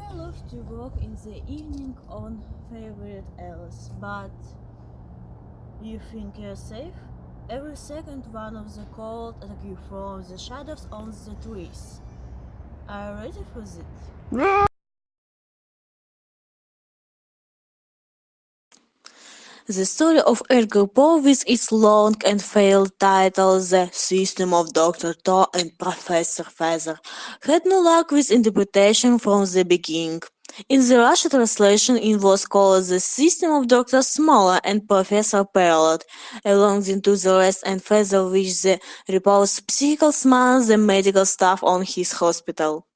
may love to walk in the evening on favorite alleys, but you think you're safe? Every second one of the cold at you from the shadows on the trees. Are you ready for it? The story of Edgar Poe with its long and failed title The System of Dr. To and Professor Feather had no luck with interpretation from the beginning. In the Russian translation it was called The System of Dr. Smoller and Professor Perlot, along into the rest and Feather which the repose psychical smile the medical staff on his hospital.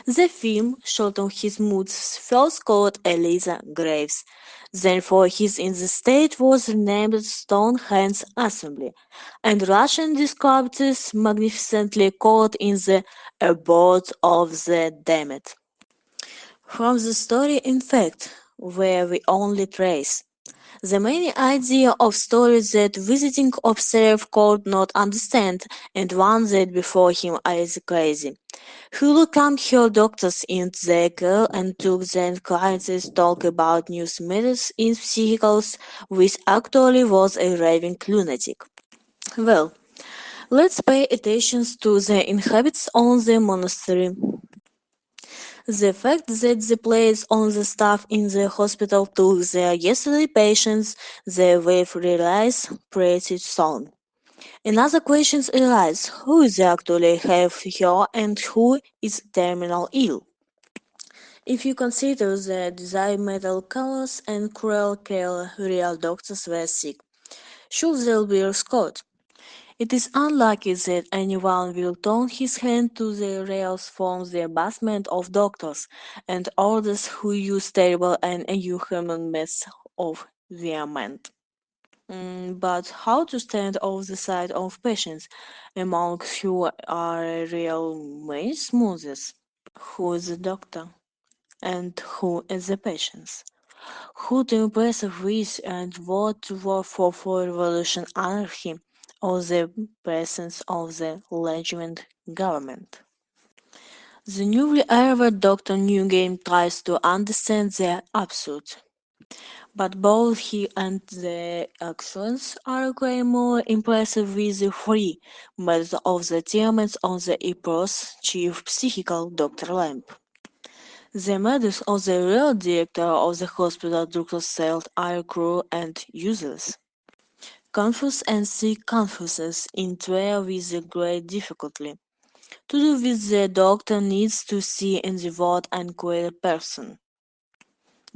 The film, shot on his mother's first called Eliza Graves, then for his in the state was renamed Stonehenge Assembly, and Russian described this magnificently called in the Abode of the Damned. From the story in fact, where we only trace the main idea of story that visiting observer could not understand, and one that before him is crazy. He welcomed her doctors in their care and took their clients talk about new methods in psychicals, which actually was a raving lunatic. Well, let's pay attention to the inhabitants of the monastery. The fact that the players on the staff in the hospital took their yesterday patients, they will realize pretty soon. Another question arises: who is actually have her and who is terminal ill? If you consider the desired metal colors and cruel care real doctors were sick, should they be rescued? It is unlikely that anyone will turn his hand to the rails from the embarrassment of doctors and others who use terrible and inhuman methods of vehement. But how to stand on the side of patients, among who are real smoothest? Who is the doctor? And who is the patient? Who to impress with and what to work for revolution anarchy or the presence of the legitimate government? The newly arrived Dr. Newgame tries to understand the absurd, but both he and the actions are way more impressive with the free method of the treatments of the Epros chief psychical Dr. Lamb. The methods of the real director of the hospital Dr. Selt are cruel and useless. Confuse and see confuses interfere with the great difficulty. To do with the doctor needs to see in the word and queer person.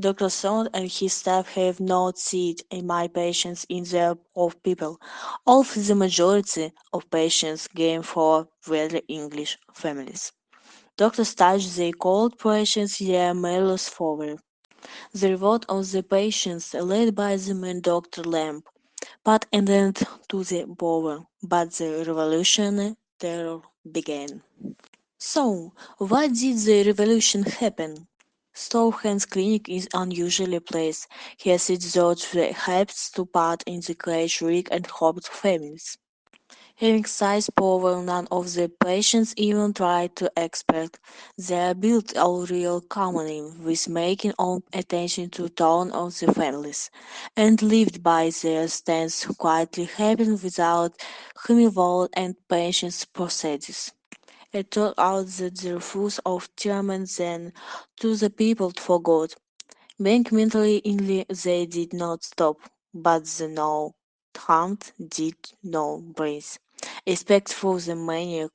Dr. Sond and his staff have not seen in my patients in the of people. Of the majority of patients came for very English families. Doctor touch they called patients their mailers forward. The revolt of the patients led by the man Dr. Lamb put an end to the war, but the revolutionary terror began. So, why did the revolution happen? Stonehenge Clinic is unusually placed. Here sits those who helped to part in the crash rig and hoped families. Having size power, none of the patients even tried to expect. They are built on real communism, with making all attention to tone of the families, and lived by their stands quietly happy without humiliation and patience processes. It turned out that the refuse of chairman then to the people forgot. Being mentally ill they did not stop, but the no hunt did no breathe. Except for the maniac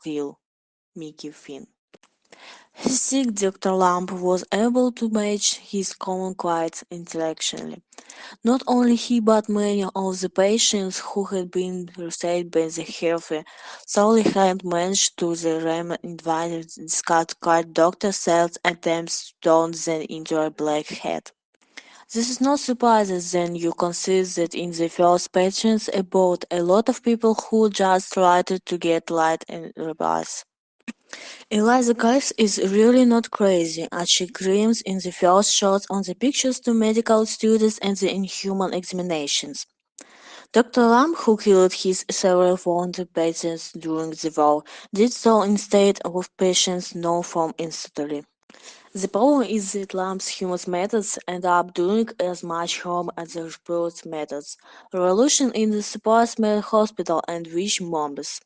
Mickey Finn. His sick Dr. Lamb was able to match his common quiet intellectually. Not only he but many of the patients who had been received by the healthy solely had managed to the remain invited discard card Dr. Sells attempts to turn them into a black hat. This is not surprising then you consider that in the first patients about a lot of people who just tried to get light and rebels. Eliza Giles is really not crazy, as she screams in the first shots on the pictures to medical students and the inhuman examinations. Dr. Lamb, who killed his several wounded patients during the war, did so instead of patients known from instantly. The problem is that Lamb's human methods end up doing as much harm as the brute methods. Revolution in the supposed hospital and witch bombs.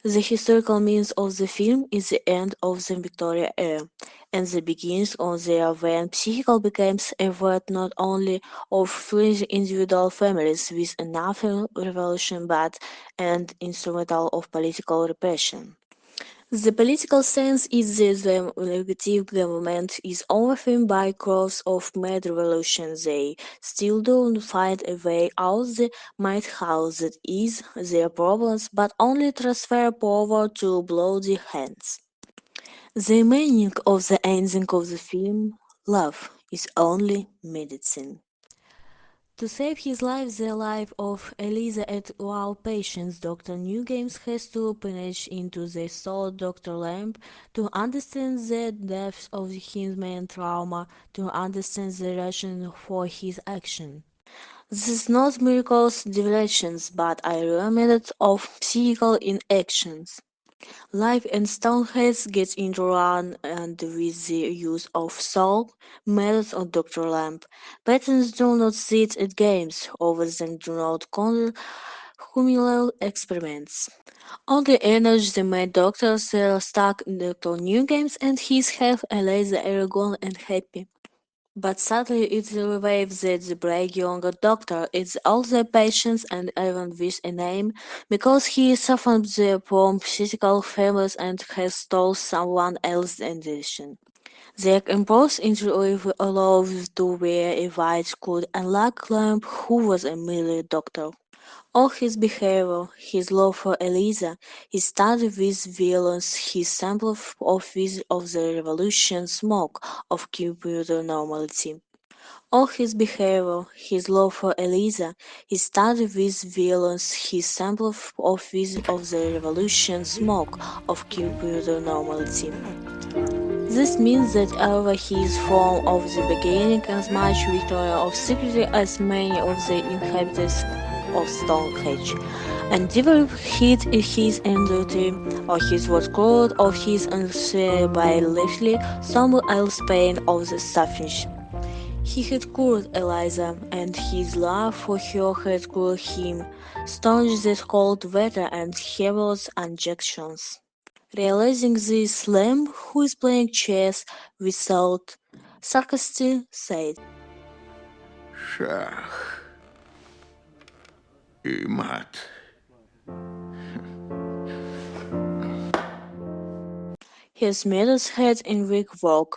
The historical means of the film is the end of the Victorian era, and the beginnings of the era when psychical became a word not only of fledgling individual families with a nothing revolution but an instrumental of political repression. The political sense is that the legitimate government is overwhelmed by crowds of mad revolution. They still don't find a way out the madhouse that is their problems, but only transfer power to bloody hands. The meaning of the ending of the film, love, is only medicine. To save his life, the life of Eliza et al. Patients, Dr. Newgames has to penetrate into the soul of Dr. Lamb to understand the depths of his main trauma, to understand the reason for his action. This is not miracles, divinations, but a real method of psychical inactions. Life and Stoneheads get into run and with the use of soul methods of Dr. Lamb. Patrons do not sit at games, over them do not conduct humilial experiments. Only energy the mad doctors are stuck in Dr. New Games and his health Eliza Aragon and happy. But sadly it reveals that the brave younger doctor is also patient and even with a name, because he suffered from physical failures and has stole someone else's ambition. Their impulse into allowed to wear a white coat and like Lamb, who was a merely doctor. All his behavior, his love for Eliza, his study with violence, his sample of the revolution smoke of computer normality. All his behavior, his love for Eliza, his study with violence, his sample of the revolution smoke of computer normality. This means that ever he is from of the beginning as much victor of secrecy as many of the inhabitants of Stonehenge, and developed his entity, or his was called of his answer by literally someone else pain of the suffering. He had cured Eliza, and his love for her had cured him, staunch that cold weather and heavy injections. Realizing this, Lamb, who is playing chess without sarcasm, said, Шах и мат. his methods had in weak work.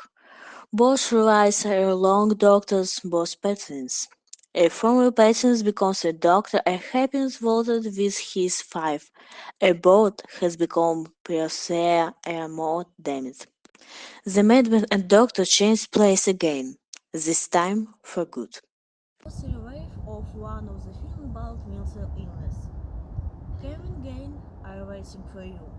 Both realized her long doctors, both patrons. A former patient becomes a doctor, a happiness voted with his five. A boat has become per se a more damaged. The madman and doctor change place again, this time for good. Was a wave of one of the film about mental illness. Kevin Gain are waiting for you.